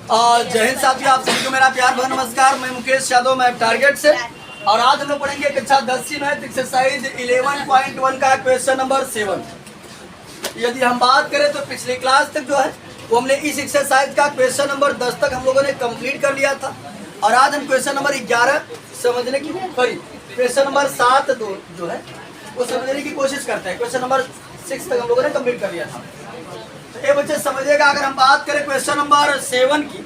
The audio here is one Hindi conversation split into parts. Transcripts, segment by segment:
जय हिंद साथियों, आप सभी को मेरा प्यार भरा नमस्कार। मैं मुकेश यादव, मैं टारगेट से। और आज हम लोग पढ़ेंगे कक्षा 10 की मैथ एक्सरसाइज 11.1 का क्वेश्चन नंबर 7। यदि हम बात करें तो पिछली क्लास तक जो है वो हमने इस एक्सरसाइज का क्वेश्चन नंबर 10 तक हम लोगों ने कंप्लीट कर लिया था। और आज हम क्वेश्चन नंबर 11 समझने की क्वेश्चन नंबर 7 जो है वो समझने की कोशिश करते हैं। क्वेश्चन नंबर 6 तक हम लोगों ने कंप्लीट कर लिया था। तो ये बच्चे समझिएगा, अगर हम बात करें क्वेश्चन नंबर 7 की,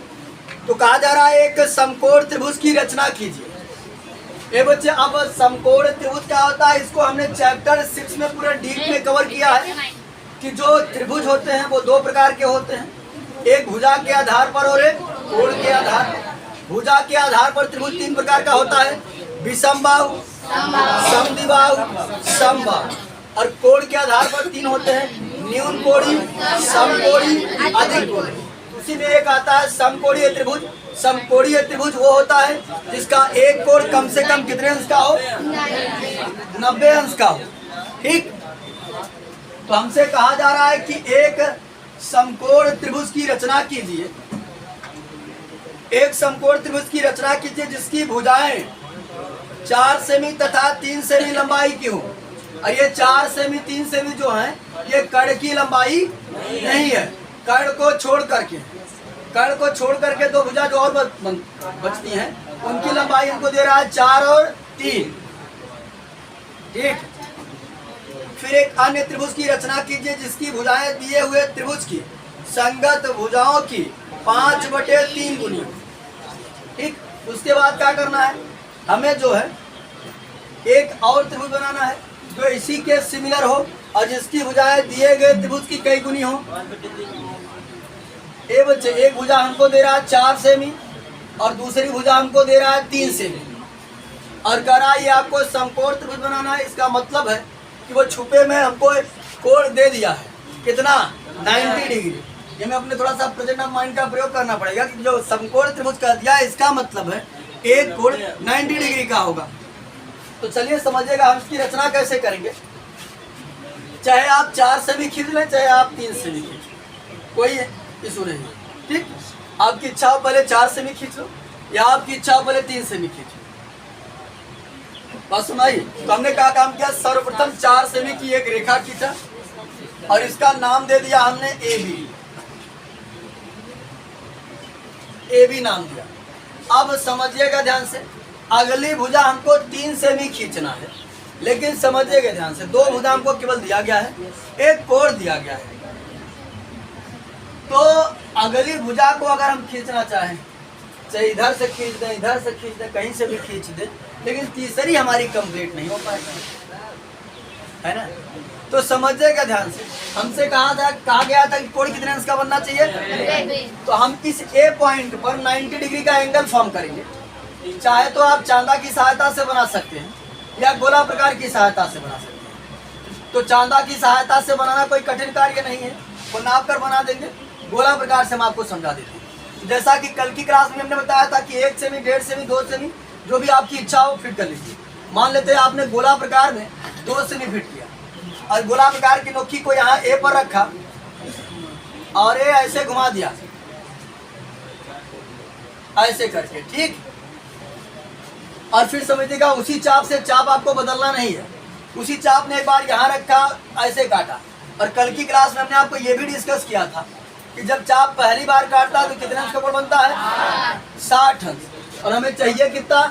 तो कहा जा रहा है एक समकोण त्रिभुज की रचना कीजिए। ये बच्चे अब समकोण त्रिभुज क्या होता है, इसको हमने चैप्टर 6 में पूरा डीप में कवर किया है कि जो त्रिभुज होते हैं वो दो प्रकार के होते हैं, एक भुजा के आधार पर और एक कोण के आधार पर। भुजा के आधार पर त्रिभुज 3 प्रकार का होता है, विषमबाहु, समद्विबाहु, समबाहु। और कोण के आधार पर 3 होते हैं, न्यून कोणी, समकोणी, अधिक कोणी। उसी में एक आता है समकोणीय त्रिभुज। समकोणीय त्रिभुज वो होता है जिसका एक कोण कम से कम कितने अंश का हो, 90 अंश का हो। ठीक, तो हमसे कहा जा रहा है कि एक समकोण त्रिभुज की रचना कीजिए। एक समकोण त्रिभुज की रचना कीजिए जिसकी भुजाएं 4 सेमी तथा 3 सेमी लंबाई की हो। और ये 4 सेमी 3 सेमी जो है ये कर्ण की लंबाई नहीं है। कर्ण को छोड़ करके दो भुजा जो और बचती हैं उनकी लंबाई हमको दे रहा है 4 और 3। ठीक, फिर एक अन्य त्रिभुज की रचना कीजिए जिसकी भुजाएं दिए हुए त्रिभुज की संगत भुजाओं की 5/3 गुनी हो। ठीक, उसके बाद क्या करना है, हमें जो है एक और त्रिभुज बनाना है जो इसी के सिमिलर हो और जिसकी भुजाएं दिए गए त्रिभुज की कई गुनी हो। ए बच्चे, एक भुजा हमको दे रहा है 4 सेमी और दूसरी भुजा हमको दे रहा है 3 सेमी। और कह रहा है ये आपको समकोण त्रिभुज बनाना है। इसका मतलब है कि वो छुपे में हमको कोण दे दिया है, कितना, 90 डिग्री। ये में अपने थोड़ा सा प्रेजेंट ऑफ माइंड का प्रयोग करना पड़ेगा कि जो समकोण त्रिभुज कह दिया है इसका मतलब है एक कोण 90 डिग्री का होगा। तो चलिए समझिएगा हम इसकी रचना कैसे करेंगे। चाहे आप 4 सेमी खींच लें, चाहे आप 3 सेमी खींच, कोई इशू नहीं। ठीक, आपकी इच्छा हो पहले 4 सेमी खींच लो या आपकी इच्छा हो पहले 3 सेमी खींच लो। बात सुनाई। तो हमने क्या काम किया, सर्वप्रथम 4 सेमी की एक रेखा खींचा और इसका नाम दे दिया हमने ए बी नाम दिया। अब समझिएगा ध्यान से, अगली भुजा हमको 3 सेमी खींचना है, लेकिन समझिएगा ध्यान से, 2 भुजा हमको केवल दिया गया है, एक कोण दिया गया है। तो अगली भुजा को अगर हम खींचना चाहें, चाहे इधर से खींच दें, इधर से खींच दें, कहीं से भी खींच दें, लेकिन तीसरी हमारी कंप्लीट नहीं हो पाएगी, है ना। तो समझिएगा ध्यान से, हमसे कहा गया था कि कोण कितने अंश का बनना चाहिए। तो हम इस ए पॉइंट पर 90 डिग्री का एंगल फॉर्म करेंगे। चाहे तो आप चांदा की सहायता से बना सकते हैं या गोला प्रकार की सहायता से बना सकते हैं। तो चांदा की सहायता से बनाना कोई कठिन कार्य नहीं है, वो नाप कर बना देंगे। गोला प्रकार से हम आपको समझा देते हैं। जैसा कि कल की क्लास में हमने बताया था कि 1 सेमी, 1.5 सेमी, 2 सेमी, जो भी आपकी इच्छा हो फिट कर लीजिए। मान लेते हैं आपने गोला प्रकार में 2 सेमी फिट किया और गोला प्रकार की नोकी को यहाँ ए पर रखा और ए ऐसे घुमा दिया, ऐसे करके। ठीक, और फिर समझिएगा उसी चाप से चाप आपको बदलना नहीं है। उसी चाप ने एक बार यहाँ रखा, ऐसे काटा। और कल की क्लास में हमने आपको ये भी डिस्कस किया था कि जब चाप पहली बार काटता है तो कितने अंश का कोण बनता है, 60 अंश। और हमें चाहिए कितना,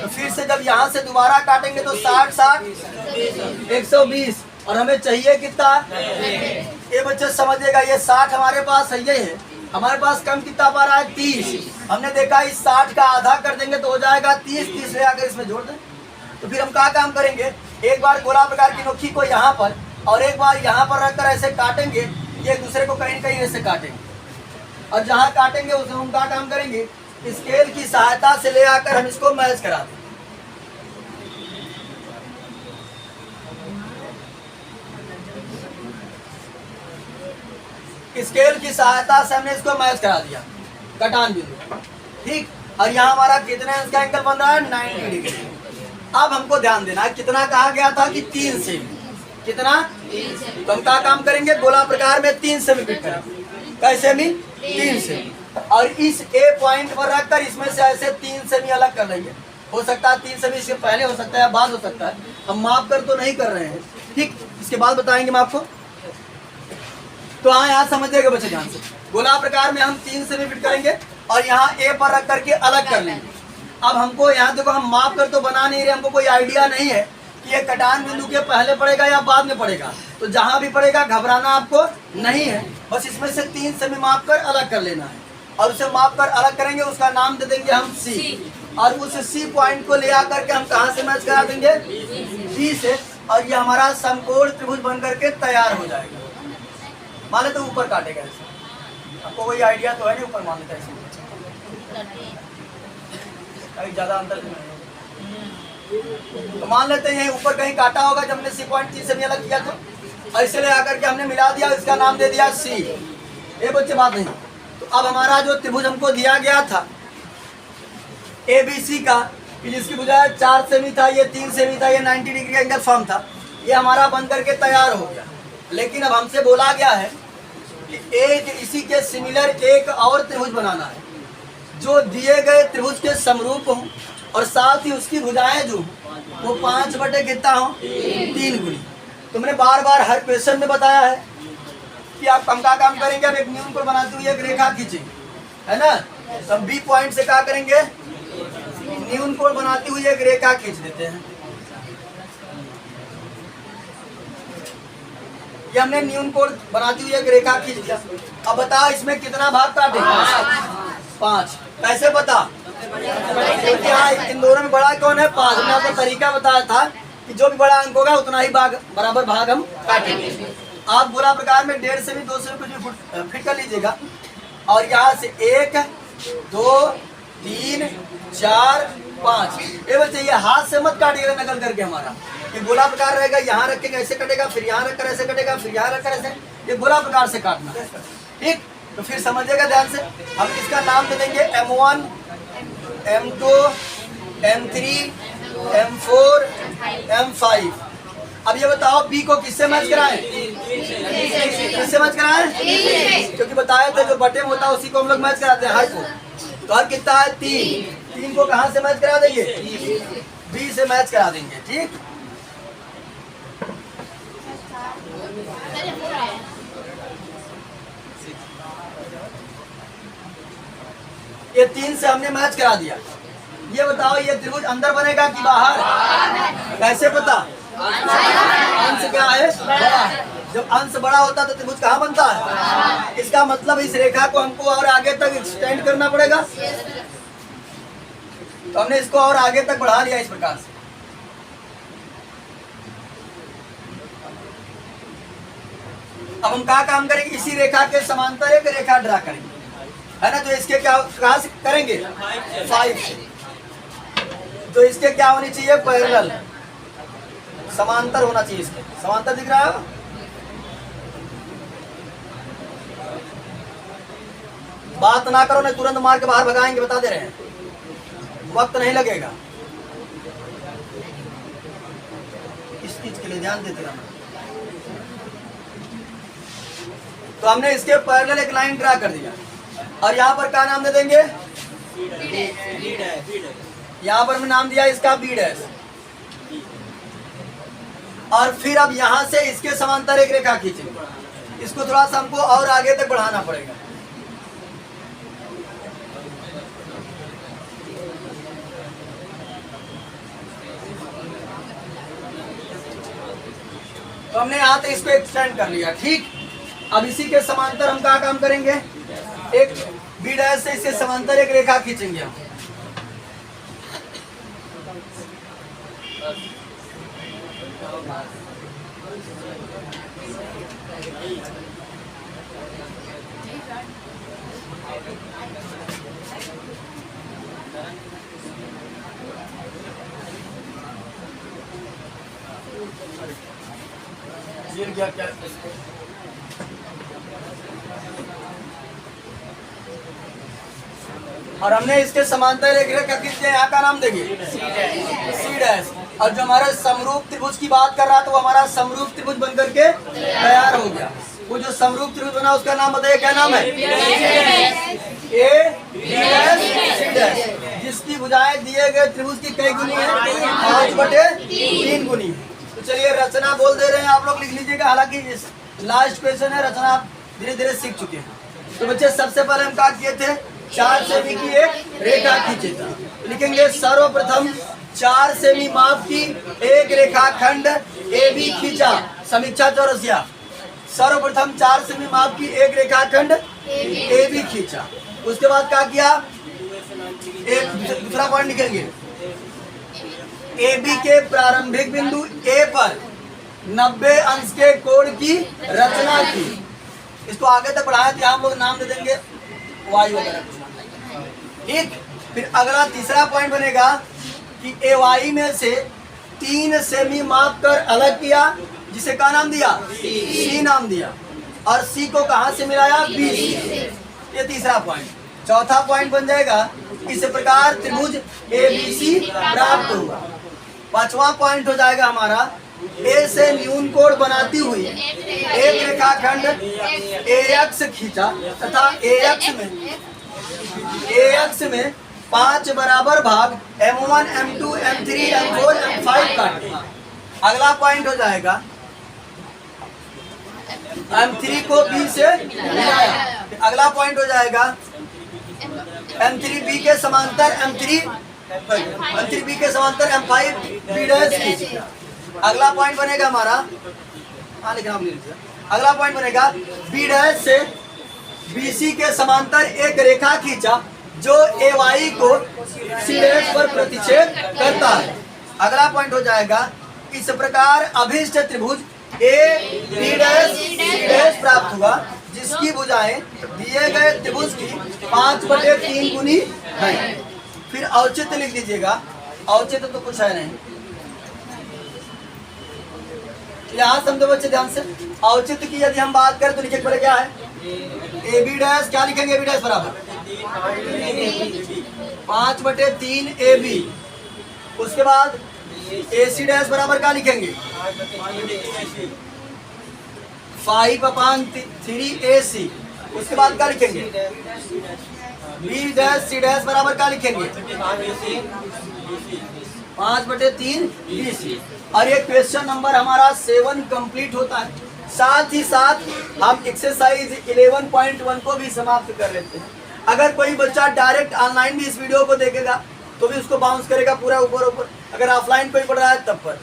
तो फिर से जब यहाँ से दोबारा काटेंगे तो 60 60 120। और हमें चाहिए कितना, ये बच्चे समझिएगा, ये 60 हमारे पास है, ये है हमारे पास कम कितना पा रहा है, 30। हमने देखा इस 60 का आधा कर देंगे तो हो जाएगा 30। 30 ले आकर इसमें जोड़ दें। तो फिर हम क्या काम करेंगे, एक बार गोला प्रकार की नोकी को यहाँ पर और एक बार यहाँ पर रखकर ऐसे काटेंगे, ये एक दूसरे को कहीं न कहीं ऐसे काटेंगे। और जहाँ काटेंगे उसमें हम क्या काम करेंगे, स्केल की सहायता से ले आकर हम इसको मैच करा देंगे। स्केल की सहायता से हमने इसको मैच करा दिया, कटान बिंदु। ठीक, और यहाँ हमारा कितने अंश का एंगल बन रहा है, 90 डिग्री। अब हमको ध्यान देना है, कितना कहा गया था कि 3 सेमी, कितना, तो हम क्या काम करेंगे, गोला प्रकार में 3 सेमी फिट करेंगे। कैसे भी 3 सेमी। और इस ए पॉइंट पर रखकर इसमें से ऐसे 3 सेमी अलग कर लेंगे। हो सकता है 3 सेमी इसके पहले हो सकता है, बाद हो सकता है, हम माप कर तो नहीं कर रहे हैं, ठीक। इसके बाद बताएंगे मैं आपको। तो हाँ, यहाँ समझिएगा बच्चे ध्यान से। गोला प्रकार में हम 3 सेमी फिट करेंगे और यहाँ ए पर रख करके अलग कर लेंगे। अब हमको यहाँ देखो, हम माप कर तो बना नहीं रहे, हमको कोई आइडिया नहीं है कि ये कटान बिंदु के पहले पड़ेगा या बाद में पड़ेगा। तो जहाँ भी पड़ेगा घबराना आपको नहीं है, बस इसमें से 3 सेमी माप कर अलग कर लेना है और उसे माप कर अलग करेंगे, उसका नाम दे देंगे हम सी। और उस सी पॉइंट को ले आकर के हम कहाँ से मैच करा देंगे, डी से, और ये हमारा समकोण त्रिभुज बन करके तैयार हो जाएगा। मान लेते ऊपर काटेगा ऐसे, आपको कोई आइडिया तो है नहीं, ऊपर मान लेते हैं कहीं ज्यादा अंतर नहीं है। तो मान लेते हैं ऊपर कहीं काटा होगा जब हमने सी पॉइंट सी सेमी अलग किया था, और इसे ले आकर के हमने मिला दिया, इसका नाम दे दिया सी। ये बच्चे बात नहीं। तो अब हमारा जो त्रिभुज हमको दिया गया था ABC का, कि जिसकी भुजा 4 सेमी था, ये 3 सेमी था, ये 90 डिग्री का एंगल फॉर्म था, ये हमारा बन करके तैयार हो गया। लेकिन अब हमसे बोला गया है कि एक इसी के सिमिलर एक और त्रिभुज बनाना है जो दिए गए त्रिभुज के समरूप हो और साथ ही उसकी भुजाएं जो वो 5 बटे कितना हो, 3 गुनी। तुमने बार बार हर क्वेश्चन में बताया है कि आप हम क्या काम करेंगे, अब एक न्यून को बनाते हुए एक रेखा खींचेंगे, है ना। तो हम बी पॉइंट से क्या करेंगे, न्यून कोण बनाती हुई एक रेखा खींच देते हैं। ये हमने न्यून कोण बनाती हुई एक रेखा खींच दिया। अब बता इसमें कितना भाग काटेगा, 5। कैसे पता, क्योंकि यहाँ इन दोनों में बड़ा कौन है, 5। हमने आपको तरीका बताया था कि जो भी बड़ा अंक होगा उतना ही बराबर भाग हम काटेंगे। आप गोला प्रकार में 1.5 सेमी 2 सेमी कुछ भी फिट कर लीजिएगा, और यहाँ से 1 2 3 4 5। ये बच्चे ये हाथ से मत काटिएगा नकल करके, हमारा ये गोला प्रकार रहेगा, यहाँ रखेंगे ऐसे कटेगा, फिर यहाँ रखकर ऐसे कटेगा, फिर यहाँ रखकर ऐसे, ये गोला प्रकार से काटना, ठीक। तो फिर समझिएगा ध्यान से। हम इसका नाम दे देंगे M1 M2 M3 M4 M5। अब ये बताओ बी को किससे मैच कराएं, किससे मैच कराएं, क्योंकि बताया था जो बटे में होता है उसी को हम लोग मैच कराते हैं, हर को। तो हर कितना है, 3 को कहाँ से मैच करा देंगे, बी से मैच करा देंगे, ठीक। ये 3 से हमने मैच करा दिया। ये बताओ ये त्रिभुज अंदर बनेगा कि बाहर, कैसे पता, अंश क्या है, बड़ा। जब अंश बड़ा होता तो त्रिभुज कहाँ बनता है, इसका मतलब इस रेखा को हमको और आगे तक एक्सटेंड करना पड़ेगा। तो हमने इसको और आगे तक बढ़ा लिया इस प्रकार से। अब हम क्या काम करेंगे, इसी रेखा के समांतर एक रेखा ड्रा करेंगे, है ना। तो इसके क्या कहाँ से करेंगे, 5 से। तो इसके क्या होनी चाहिए, पैरेलल, समांतर होना चाहिए। इसके समांतर दिख रहा है, बात ना करो, नहीं तुरंत मार के बाहर भगाएंगे, बता दे रहे हैं, वक्त नहीं लगेगा। इस चीज के लिए ध्यान देते रहना। तो हमने इसके पैरेलल एक लाइन ड्रा कर दिया, और यहाँ पर क्या नाम दे देंगे, यहाँ पर मैं नाम दिया इसका बी डैश। और फिर अब यहाँ से इसके समांतर एक रेखा खींचेंगे, इसको थोड़ा सा हमको और आगे तक बढ़ाना पड़ेगा। तो हमने यहाँ तक इसको एक्सटेंड कर लिया, ठीक। अब इसी के समांतर हम क्या काम करेंगे, एक बी डैश से इसके समांतर एक रेखा खींचेंगे हम। क्या और हमने इसके समांतर एक रेखा खींच दिया, यहाँ का नाम देंगे सी डैश। और जो हमारा समरूप त्रिभुज की बात कर रहा था वो हमारा समरूप त्रिभुज बन करके तैयार हो गया। वो जो समरूप त्रिभुज बना उसका नाम बताइए, क्या नाम है, A B dash C dash, जिसकी भुजाएं दिए गए त्रिभुज की कई गुनी है? 5/3 गुनी है। तो चलिए रचना बोल दे रहे हैं, आप लोग लिख लीजिएगा। हालांकि लास्ट क्वेश्चन है, रचना आप धीरे धीरे सीख चुके हैं। तो बच्चे सबसे पहले हम क्या किए थे? 4 सेमी की एक रेखा खींचे था। लिखेंगे सर्वप्रथम 4 सेमी माप की एक रेखाखंड ए बी खींचा। समीक्षा चौरसिया। सर्वप्रथम 4 सेमी माप की एक रेखाखंड ए बी खींचा। उसके बाद क्या किया? एक दूसरा पॉइंट लिखेंगे, ए बी के प्रारंभिक बिंदु ए पर 90 अंश के कोण की रचना की। इसको आगे तक बढ़ाया तो हम लोग नाम दे देंगे वाई वगैरह, ठीक। फिर अगला तीसरा पॉइंट बनेगा कि ए वाई में से 3 सेमी माप कर अलग किया, जिसे क्या नाम दिया? सी नाम दिया। और सी को कहां से मिलाया? बी से। ये तीसरा पॉइंट। चौथा पॉइंट बन जाएगा, इस प्रकार त्रिभुज ए बी सी प्राप्त हुआ। पांचवा पॉइंट हो जाएगा हमारा, ए से न्यून कोण बनाती हुई एक रेखाखंड ए एक्स खींचा तथा ए एक्स में 5 बराबर भाग M1, M2, M3, M4, M5 काटा। अगला पॉइंट हो जाएगा, M3 को B से मिलाया। अगला पॉइंट हो जाएगा, M3 B के समांतर M3 B के समांतर M5 B डैश खींचा। अगला पॉइंट बनेगा हमारा, अगला पॉइंट बनेगा B डैश से BC के समांतर एक रेखा खींचा जो AY को C डैश पर प्रतिच्छेद करता है। अगला पॉइंट हो जाएगा, इस प्रकार अभिष्ट त्रिभुज A B dash C dash प्राप्त हुआ, जिसकी भुजाएं दिए गए त्रिभुज की 5/3 गुनी है। फिर औचित्य लिख दीजिएगा। औचित्य तो कुछ है नहीं, यहाँ समझो बच्चे ध्यान से। औचित्य की यदि हम बात करें तो लिखे पड़े क्या है? ए बी डैश, क्या लिखेंगे? ए बी डैश बराबर 5/3 ए बी। उसके बाद ए सी डैश बराबर क्या लिखेंगे? 5/3 ए सी। उसके बाद क्या लिखेंगे? बी डैश सी डैश बराबर क्या लिखेंगे? 5/3 बी सी। और ये क्वेश्चन नंबर हमारा 7 कंप्लीट होता है। साथ ही साथ हम एक्सरसाइज 11.1 को भी समाप्त कर लेते हैं। अगर कोई बच्चा डायरेक्ट ऑनलाइन भी इस वीडियो को देखेगा तो भी उसको बाउंस करेगा पूरा ऊपर। अगर ऑफलाइन कोई पढ़ रहा है तब पर।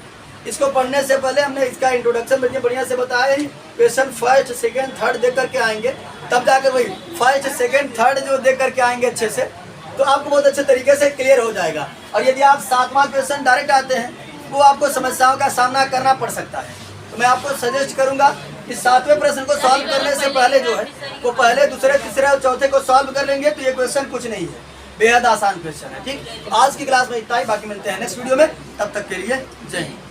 इसको पढ़ने से पहले हमने इसका इंट्रोडक्शन बढ़िया से बताया ही। क्वेश्चन फर्स्ट, सेकंड, थर्ड देख करके आएंगे, तब जाकर वही फर्स्ट, सेकंड, थर्ड जो देख करके आएंगे अच्छे से, तो आपको बहुत अच्छे तरीके से क्लियर हो जाएगा। और यदि आप 7वां क्वेश्चन डायरेक्ट आते हैं वो आपको समस्याओं का सामना करना पड़ सकता है। तो मैं आपको सजेस्ट करूंगा कि 7वें प्रश्न को सॉल्व करने से पहले जो है वो पहले, दूसरे, तीसरे और चौथे को सॉल्व कर लेंगे तो ये क्वेश्चन कुछ नहीं है, बेहद आसान क्वेश्चन है, ठीक। आज की क्लास में इतना ही, बाकी मिलते हैं नेक्स्ट वीडियो में। तब तक के लिए जय हिंद।